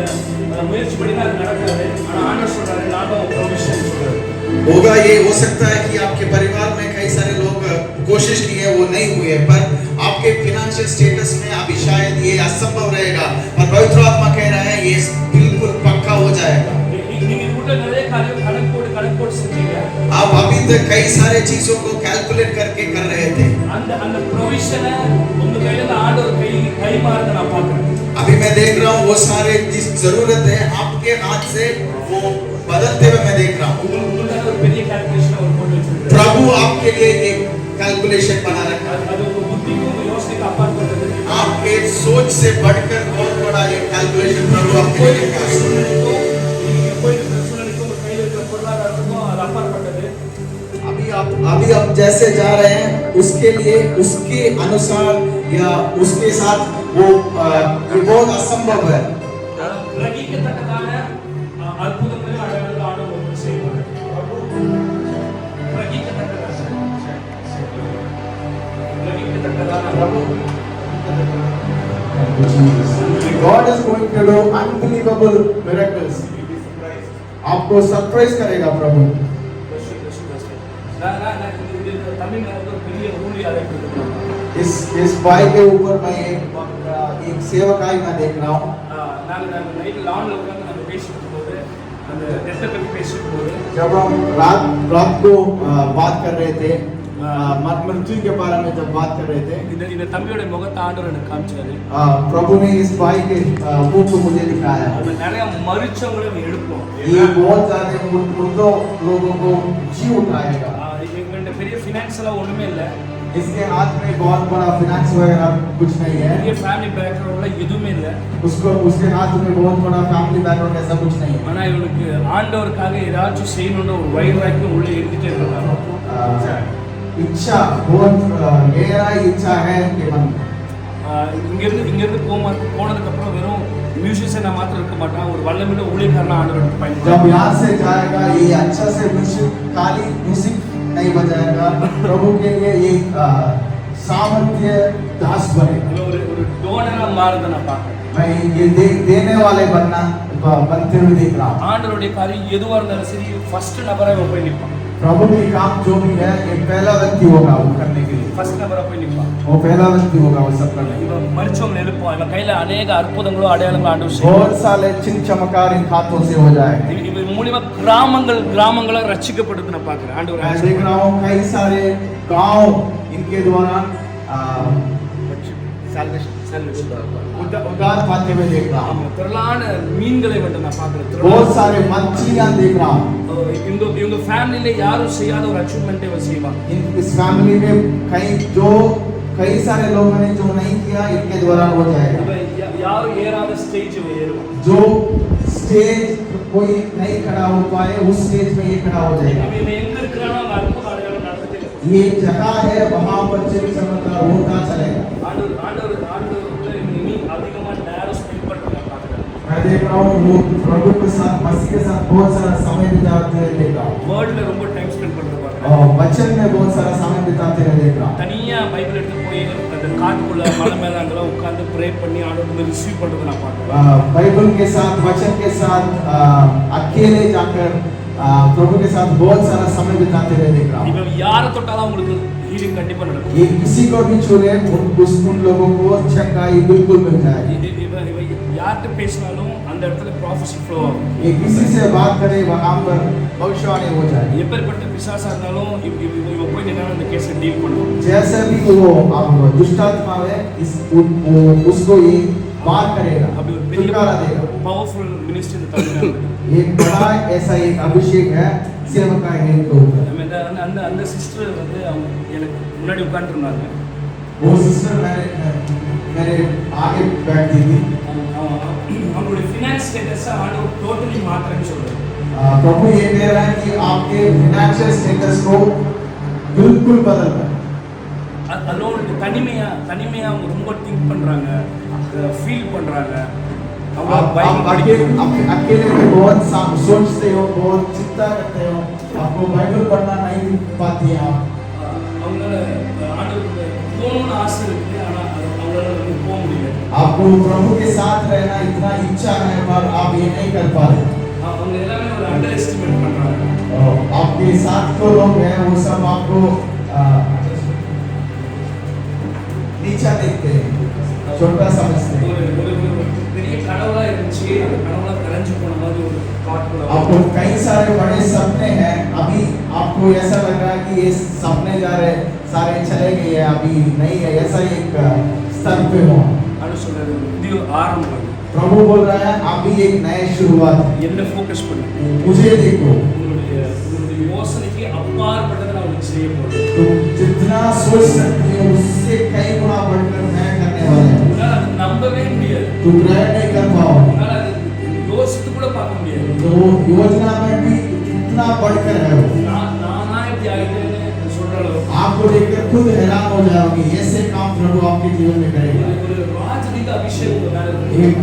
முயற்சி பண்ணினா அது நடக்காது. ஆனா ஆண்டவர் சொல்றாரு, நான் தான் ப்ரொவிஷன் சொல்றாரு. होगा ये हो सकता है कि आपके परिवार में कई सारे लोग कोशिश किए, वो नहीं हुए, पर आपके फाइनेंशियल स्टेटस में अभी शायद ये असंभव रहेगा, पर पवित्र आत्मा कह रहा है ये बिल्कुल पक्का हो जाएगा। நீங்க கூட நிறைய கணக்கு செஞ்சீங்க. आप अभी तक कई सारे चीजों को कैलकुलेट करके कर रहे थे। அந்த ப்ரொவிஷனை உங்க கையில ஆண்டவர் கை மாறுத நான் பார்க்கிறேன். अभी मैं देख रहा हूँ वो सारे जिस जरूरत है आपके हाथ से वो बदलते हुए मैं देख रहा हूँ। உங்களுக்கு ஒரு பெரிய கால்குலேஷன் அவர் போட்டு வச்சிருக்காரு. प्रभु आपके लिए एक कैलकुलेशन बना रखा है। அது உங்க புத்திக்கும் உங்க யோசனைக்கு அப்பாற்பட்டது. आपके सोच से बढ़कर बहुत बड़ा एक कैलकुलेशन प्रभु आपके लिए लेकर आया है। நீங்க போயிட்டு சூழ்நிலைக்கும் உங்க கையில இருக்கிற பொருளாதாரத்துக்கும் அது அப்பாற்பட்டது. अभी आप जैसे जा रहे हैं उसके लिए उसके अनुसार या उसके साथ वो ये बहुत असंभव है। கிரகிக்கத்தக்கதான அற்புதங்களை அடையாளங்கள் ஆண்டவர் செய்வார். God is going to do unbelievable miracles. आपको सरप्राइज करेगा प्रभु। தமிழ் ஒரு பெரிய ஊழிய அழைப்பு. इस भाई के ऊपर मैं एक सेवकाई मैं देख रहा हूँ। நாங்க நைட் லான்ல உட்கார்ந்து நம்ம பேசிட்டு போது அந்த டெஸ்ட் பத்தி பேசிட்டு போது जब हम रात को बात कर रहे थे, मृत्यु के बारे में जब बात कर रहे थे, இந்த தம்பியோட முகத்தை ஆண்டவர் எனக்கு காமிச்சாரு. प्रभु ने इस भाई के मुख को मुझे दिखाया। அது நிறைய மரிச்சவங்களை எழுப்போம். ये बहुत सारे मुर्दों लोगों को जी उठाएगा। எங்கள்ட்ட பெரிய ஃபினான்ஷியலா ஒண்ணுமே இல்ல. इसके हाथ में बहुत बड़ा फाइनेंस वगैरह कुछ नहीं है। பெரிய ஃபேமிலி பேக்ரவுண்ட்ல எதுவுமே இல்ல. उसके हाथ में बहुत बड़ा फैमिली बैकग्राउंड ऐसा कुछ नहीं है। ஆனா இவனுக்கு ஆண்டவருக்காக ஏதாச்சும் செய்யணும்னு ஒரு வைராக்கியம் உள்ள இருந்துட்டே இருக்காங்க. इच्छा बहुत गहरा इच्छा है कि मन இங்கிருந்து போனதுக்கு அப்புறம் வெறும் மியூசிஷியனா மாத்திரம் இருக்க மாட்டான், ஒரு வல்லமையுள்ள ஊழியக்காரனா ஆண்டவர் பயன்படுத்துவார். जब यहाँ से जाएगा ये अच्छा से म्यूजिक खाली म्यूजिक नहीं बजाएगा, प्रभु के लिए एक सामर्थ्य दास बनेगा। ஒரு டோனரா மாறுத நான் பார்க்கிறேன். मैं ये देने वाले बनते हुए देख रहा हूँ। ஆண்டவருடைய காரியம் எதுவா இருந்தாலும் சரி ஃபர்ஸ்ட் நபரா இவன் போய் நிற்பான். प्रभु की काम जो भी है एक पहला व्यक्ति होगा वो करने के लिए। ஃபர்ஸ்ட் நபரா போய் நிற்பான். वो पहला व्यक्ति होगा वो सब करने के लिए। இவன் மரிச்சவங்களை எழுப்புவான். இவன் கையில अनेक அற்புதங்களும் அடையாளங்களும் ஆண்டவர் செய்வார். बहुत सारे चिन्ह चमत्कार इन हाथों से हो जाएगा। இவன் மூலமா கிராமங்களை ரட்சிக்கப்படுது நான் பார்க்கிறேன். ஆண்டவர் मैं देख रहा हूँ कई सारे गांव इनके द्वारा उद्धार पाते हुए देख रहा हूँ। ஆமா, திரளான மீன்களை வந்து நான் பார்க்கிறேன். बहुत सारे मछलियां देख रहा हूँ। இவங்க ஃபேமிலியில யாரும் செய்யாத ஒரு அச்சீவ்மெண்ட்டை இவன் செய்வான். इस फैमिली में कई सारे लोगों ने जो नहीं किया इनके द्वारा हो जाएगा। யாரும் ஏறாத ஸ்டேஜ் இவன் ஏறுவான். जो स्टेज कोई नहीं खड़ा हो पाए उस स्टेज में ये खड़ा हो जाएगा। இவன் எங்க இருக்கிறானோ அங்க அற்புத அடையாளம் நடந்துட்டே இருக்கும். ये जगह है वहां पर चिन्ह चमत्कार होता चलेगा। ஆண்டவர் இனி அதிகமா நேரம் ஸ்பெண்ட் பண்றத பார்க்கிறேன். मैं देख रहा हूँ वो प्रभु के साथ मसीह के साथ बहुत सारा समय बिताते हुए देख रहा हूँ। வேர்ல்ட்ல ரொம்ப டைம் ஸ்பெண்ட் பண்றத பார்க்கிறேன். और वचन में बहुत सारा समय बिताते हुए देख रहा हूँ। தனியா பைபிள் எடுத்து போய் அந்த காட்டுக்குள்ள மலை மேல அங்கெல்லாம் உட்கார்ந்து ப்ரே பண்ணி ஆண்டவரை ரிசீவ் பண்றத நான் பார்க்கிறேன். बाइबल के साथ वचन के साथ अकेले जाकर प्रभु के साथ बहुत सारा समय बिताते हुए देख रहा हूँ। இவன் யாரை தொட்டாலும் உங்களுக்கு ஹீலிங் கண்டிப்பா நடக்கும். ये किसी को भी छूले उन लोगों को चंगाई बिल्कुल मिल जाएगी। இவன் யார்கிட்ட பேசினாலும் அந்த இடத்துல ப்ராஃபஸி ஃப்ளோ ஆகும். ये किसी से बात करे वहां पर भविष्यवाणी हो जाए। எப்பேற்பட்ட பிசாசா இருந்தாலும் இவன் போய் நின்னா அந்த கேஸை டீல் பண்ணுவான். जैसे भी वो दुष्टात्मा है उसको ये बात करेगा, அப்படி ஒரு छुटकारा देगा। பவர்ஃபுல் மினிஸ்ட்ரி இந்த தமிழ்நாடு. एक बड़ा ऐसा एक अभिषेक है सेवका है इनके ऊपर। அந்த சிஸ்டர் வந்து அவங்க எனக்கு முன்னாடி உட்கார்ந்துருந்தாங்க. वो सिस्टर मेरे आगे बैठी थी। அவங்களுடைய ஃபினான்ஸ் ஸ்டேட்டஸ் ஆண்டவர் டோட்டலி மாற்றன்னு சொல்றாரு. प्रभु ये कह रहा है कि आपके फाइनेंशियल स्टेटस को बिल्कुल बदल कर। அதோட தனிமையா அவங்க ரொம்ப திங்க் பண்றாங்க, ஃபீல் பண்றாங்க. अकेले में बहुत सोचते हो, बहुत चिंता करते हो, आपको बाइबल पढ़ना नहीं पाती हैं आप। அவங்களால ஆண்டவருக்கு போகணும்னு ஆசை இருக்கு, ஆனா அவங்களால போக முடியல. आपको प्रभु के साथ रहना इतना इच्छा है पर आप ये नहीं कर पा रहे। அவங்க எல்லாமே ஒரு अंडर एस्टिमेट பண்றாங்க. आपके साथ जो लोग हैं वो सब आपको नीचा देखते हैं, छोटा समझते हैं। பெரிய கனவுலாம் இருந்துச்சு, அந்த கனவுலாம் கலைஞ்சு போன மாதிரி ஒரு தாட். आपको कई सारे बड़े सपने हैं, अभी आपको ऐसा लग रहा है कि ये सपने सारे चले गए हैं, अभी नहीं है, ऐसा एक स्तर पे हो। ஆண்டு சொல்றாரு இது ஆரம்பம். प्रभु बोल रहा है अभी एक नई शुरुआत है, என்ன ஃபோக்கஸ் பண்ணு, मुझे देखो। உங்களுடைய யோசனைக்கு அப்பாற்பட்டதை நான் உங்களுக்கு செய்ய போறேன். तुम जितना सोच सकते हो उससे कई गुना बढ़कर मैं करने वाला हूँ। உன்னால அது நம்பவே முடியாது, तुम ग्रहण नहीं कर पाओगे, உன்னால அது யோசித்து கூட பார்க்க முடியாது. तो योजना में भी कितना बढ़कर है वो। நானா இப்படி ஆயிட்டேன்னு சொல்ற அளவுக்கு आपको देखकर खुद हैरान हो जाओगे, ऐसे काम प्रभु आपके जीवन में करेगा। ஒரு ராஜரீக அபிஷேகம் உங்க மேல இருக்கு. एक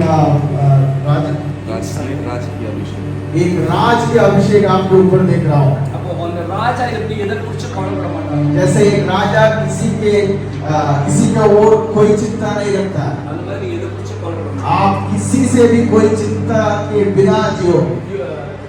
एक राज के अभिषेक आपके ऊपर देख रहा हूँ। அப்போ அந்த ராஜா எப்படி எதை குறித்து கவலைப்பட மாட்டாங்க. जैसे एक राजा किसी का और कोई चिंता नहीं रखता, அந்த மாதிரி நீங்க எதை குறித்து கவலைப்பட மாட்டீங்க. आप किसी से भी कोई चिंता के बिना जियो।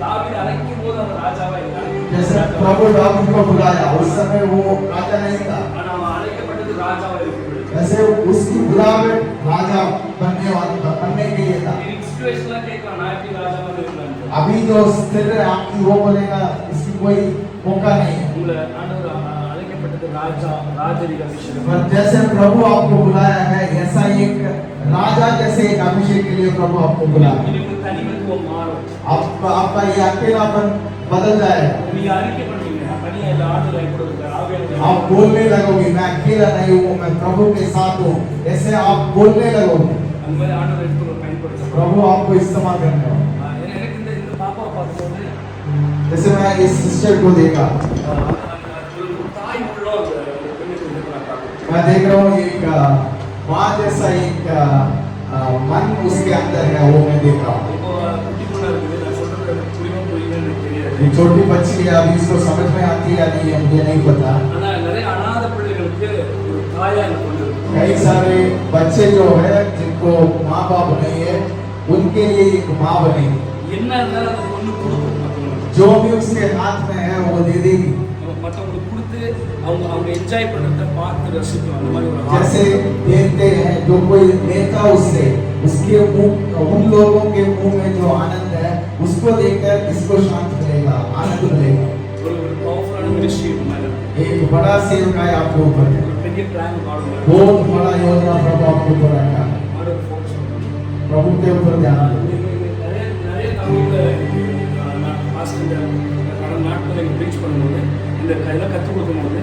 தாவீது அழைக்கும் போது அந்த ராஜாவா இருந்தார். जैसे प्रभु दाऊद को बुलाया उस समय वो राजा नहीं था, ஆனா அவன் அழைக்கப்பட்டது ராஜாவா இருக்கிறது. वैसे उसकी बुलावे राजा बनने के लिए था। நீங்க சிச்சுவேஷன்ல கேட்கலாம் நான் எப்படி ராஜாவா இருக்கலாம். अभी जो स्थिर है आपकी वो बोलेगा इसकी कोई मौका नहीं है। உங்களை ஆண்டவர் அழைக்கப்பட்டது ராஜரீக அபிஷேகம். पर जैसे प्रभु आपको बुलाया है ऐसा एक राजा जैसे एक अभिषेक के लिए प्रभु आपको बुलाया। நீங்க தனிமைத்துவம் மாறும். आपका ये अकेलापन बदल जाएगा। நீங்க அறிக்கை பண்ணுவீங்க நான் தனியா இல்ல, ஆண்டவர் என் கூட இருக்கார், ஆவியானவர். आप बोलने लगोगे मैं अकेला नहीं हूँ, मैं प्रभु के साथ हूँ, ऐसे आप बोलने लगोगे। அந்த மாதிரி ஆண்டவர் எடுத்து பயன்படுத்துறார். प्रभु आपको इस्तेमाल करने वाला। எனக்கு இந்த பாப்பாவை பார்க்கும்போது जैसे मैं इस सिस्टर को देखा, தாய் உள்ளம் அந்த பெண்ணுக்கு வந்து நான் பார்க்கிறேன். मैं देख रहा हूँ एक माँ जैसा एक मन उसके अंदर है, वो मैं देख रहा हूँ। இப்போ குட்டி பொண்ணா இருக்குது, நான் சொல்றது எனக்கு புரியுமா புரியலன்னு எனக்கு தெரியாது. ये छोटी बच्ची है, अभी इसको समझ में आती है या नहीं है मुझे नहीं पता। ஆனா நிறைய அநாத பிள்ளைகளுக்கு ஒரு தாயா எனக்கு கொண்டு இருக்கு. कई सारे बच्चे जो है जिनको माँ बाप नहीं है उनके लिए एक माँ बनेगी, என்ன இருந்தாலும் அந்த பொண்ணு கொடுக்கும் மற்றவங்களுக்கு. जो भी उसके हाथ में है वो दे देगी। மற்றவங்களுக்கு கொடுத்து அவங்க என்ஜாய் பண்றத பார்த்து ரசிக்கும். அந்த மாதிரி ஒரு जैसे देखते हैं जो कोई लेता उससे उसके मुंह, उन लोगों के मुंह में जो आनंद है उसको देखकर इसको शांत मिलेगा, आनंद मिलेगा। ஒரு பவர்ஃபுல்லான மினிஸ்ட்री மேல एक बड़ा सेवकाई आपके ऊपर है, ஒரு பெரிய பிளான் காணும் बहुत बड़ा योजना प्रभु आपके ऊपर रखा है। ஆண்டவர் ஃபோக்கஸ் प्रभु के ऊपर ध्यान दो। நிறைய நிறைய தமிழில் நான் பாஸ்டர் கடந்த நாட்களில் ப்ரீச் பண்ணும்போது இந்த இதெல்லாம் கற்றுக் கொடுக்கும்போது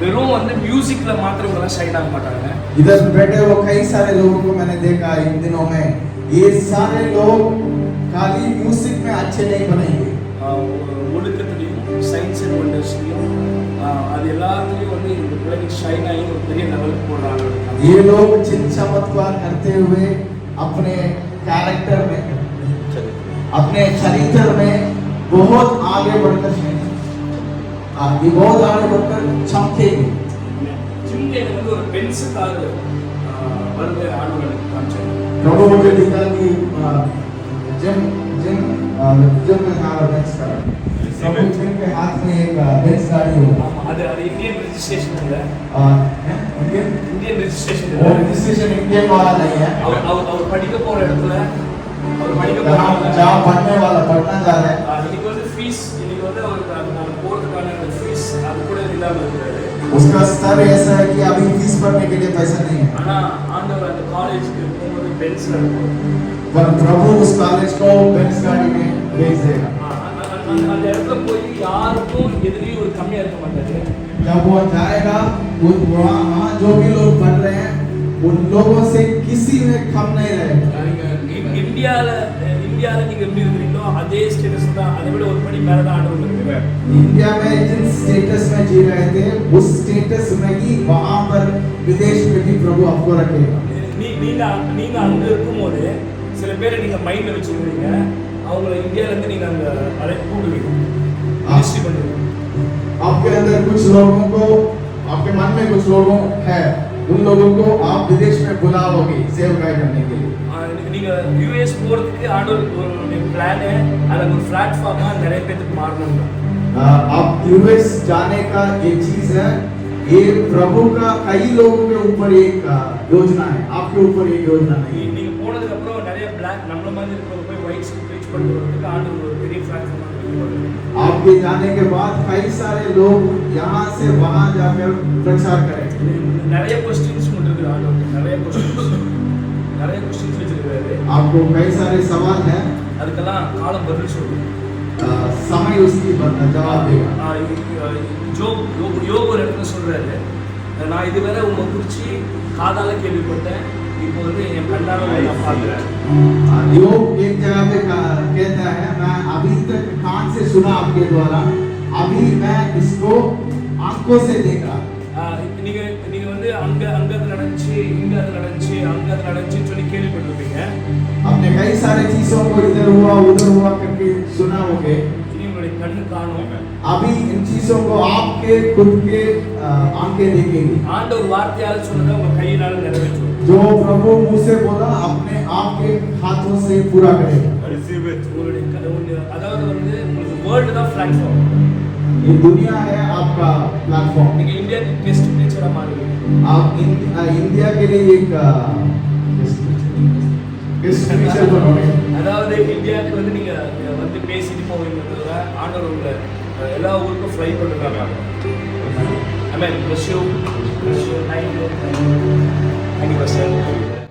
வெறும் வந்து மியூசிக்கில் மாத்திரம் ஷைன் ஆக மாட்டாங்க. इधर बैठे हुए कई सारे लोगों को मैंने देखा इन दिनों में, ये सारे लोग खाली म्यूजिक में अच्छे नहीं बनेंगे, ஒழுக்கத்துலையும் சயின்ஸ் அண்ட் ஒண்டர்ஸ்லையும் அது எல்லாத்துலேயும் வந்து இந்த பிள்ளைங்க ஷைன் ஆகி ஒரு பெரிய லெவலுக்கு போடுறாங்க. ये लोग चिन्ह चमत्कार करते हुए अपने कैरेक्टर में, अपने चरित्र में बहुत आगे बढ़कर ये बहुत आगे बढ़कर चमकेंगे। சின்ன வந்து ஒரு பென்ஸ் கார் வந்து ஆண்டவர் காமிச்சாங்க. प्रभु मुझे दिखा कि जिम जिम जिम में हाथ बेंच का, प्रभु जिम के हाथ में एक बेंच गाड़ी होगा। அது அது இந்தியன் ரெஜிஸ்ட்ரேஷன் இல்லை, இந்தியன் ரெஜிஸ்ட்ரேஷன் वो இல்லை. रजिस्ट्रेशन इंडियन वाला नहीं है। அவர் படிக்க போகிற இடத்துல அவர் படிக்க जहाँ पढ़ने वाला पढ़ना जा रहा है, இன்னைக்கு வந்து ஃபீஸ் இன்னைக்கு வந்து அவருக்கு அது போகிறதுக்கான அந்த ஃபீஸ் அது கூட இல்லாமல் இருக்கிறாரு. उसका स्तर ऐसा है कि अभी फीस भरने के लिए पैसा नहीं है, ஆனால் ஆண்டவர் அந்த காலேஜுக்கு போகும்போது பென்ஸில் இருக்கும். पर प्रभु उस कॉलेज को बेंच गाड़ी में भेज देगा। அந்த இடத்துல போய் யாருக்கும் எதிரையும் ஒரு கம்மியாக இருக்க மாட்டாரு. जब वो जाएगा वहाँ जो भी लोग पढ़ रहे हैं उन लोगों से किसी में कम नहीं रहेगा। இந்தியாவில் நீங்கள் எப்படி இருக்கிறீங்களோ அதே ஸ்டேட்டஸ் தான், அதை விட ஒரு படி மேலே தான் ஆண்டவர் இருக்கிறார். इंडिया में जिस स्टेटस में जी रहे थे उस स्टेटस में ही वहाँ पर विदेश में भी प्रभु आपको रखेगा। நீங்க அங்க இருக்கும்போது சில பேரை நீங்க மைண்ட்ல வச்சிருக்கீங்க, அவங்கள இந்தியால இருந்து நீங்க அங்க அழைப்பு கூடுவீங்க, மினிஸ்ட்ரி பண்ணுவீங்க. आपके अंदर कुछ लोगों को, आपके मन में कुछ लोगों है, उन लोगों को आप विदेश में बुलाओगे सेवकाई करने के लिए। நீங்க யுஎஸ் போறதுக்கு ஆண்டவர் ஒரு பிளான் है, அது ஒரு பிளாட்ஃபார்மா நிறைய பேருக்கு மாறணும். आप यूएस जाने का एक चीज है, ये प्रभु का कई लोगों के ऊपर एक योजना है, आपके ऊपर एक योजना नहीं है। நீங்க போனதுக்கு அப்புறம் நிறைய பிளாக் நம்மள மாதிரி இருக்கிறவங்க போய் ஒயிட் ஸ்பீச் ப்ரீச் பண்றதுக்கு ஆண்டவர் ஒரு பெரிய பிளாட்ஃபார்மா கொடுப்பாரு. आपके जाने के बाद कई सारे लोग यहाँ से वहाँ जाकर प्रचार करेंगे। நிறைய क्वेश्चंस मुझे ஆண்டவர் நிறைய क्वेश्चंस வச்சிருக்காரு. आपको कई सारे सवाल हैं, அதுக்கெல்லாம் காலம் பதில் சொல்லுது. समय उसकी जवाब देगा। யோக ஒரு இடத்துல சொல்றாரு, நான் இதுவரை உங்களை குறிச்சு காதால கேள்விப்பட்டேன், இப்போ வந்து என் கண்ணால நான் பார்க்கிறேன். योग एक जगह पे कहता है, मैं अभी तक कान से सुना आपके द्वारा, अभी मैं इसको आंखों से देखा। நீங்க நீங்க வந்து அங்க அங்க அது நடந்துச்சு, இங்க அது நடந்துச்சு, அங்க அது நடந்துச்சுன்னு சொல்லி கேள்விப்பட்டிருப்பீங்க. आपने कई सारे चीजों को इधर हुआ उधर हुआ करके सुना होगे। இனி உங்களுடைய கண்ணு காணும். अभी इन चीजों को आपके खुद के आंखें देखेंगी। ஆண்டவர் வார்த்தையால சொன்னதை உங்க கையினால நிறைவேற்றும். जो प्रभु मुंह से बोला अपने आप के हाथों से पूरा करेगा। உங்களுடைய அதாவது வந்து உங்களுக்கு வேர்ல்டு தான் பிளாட்ஃபார்ம். ये दुनिया है आपका प्लेटफॉर्म। நீங்க இந்தியாக்கு கெஸ்ட் டீச்சரா மாறுவீங்க. आप इंडिया के लिए एक गेस्ट टीचर बनोगे। அதாவது இந்தியாவுக்கு வந்து நீங்க வந்து பேசிட்டு போவீங்க தவிர ஆண்டவர் உங்களை எல்லா ஊருக்கும் ஃப்ளை பண்ணுறாங்க. I mean, bless you. Thank you. Thank you, Pastor.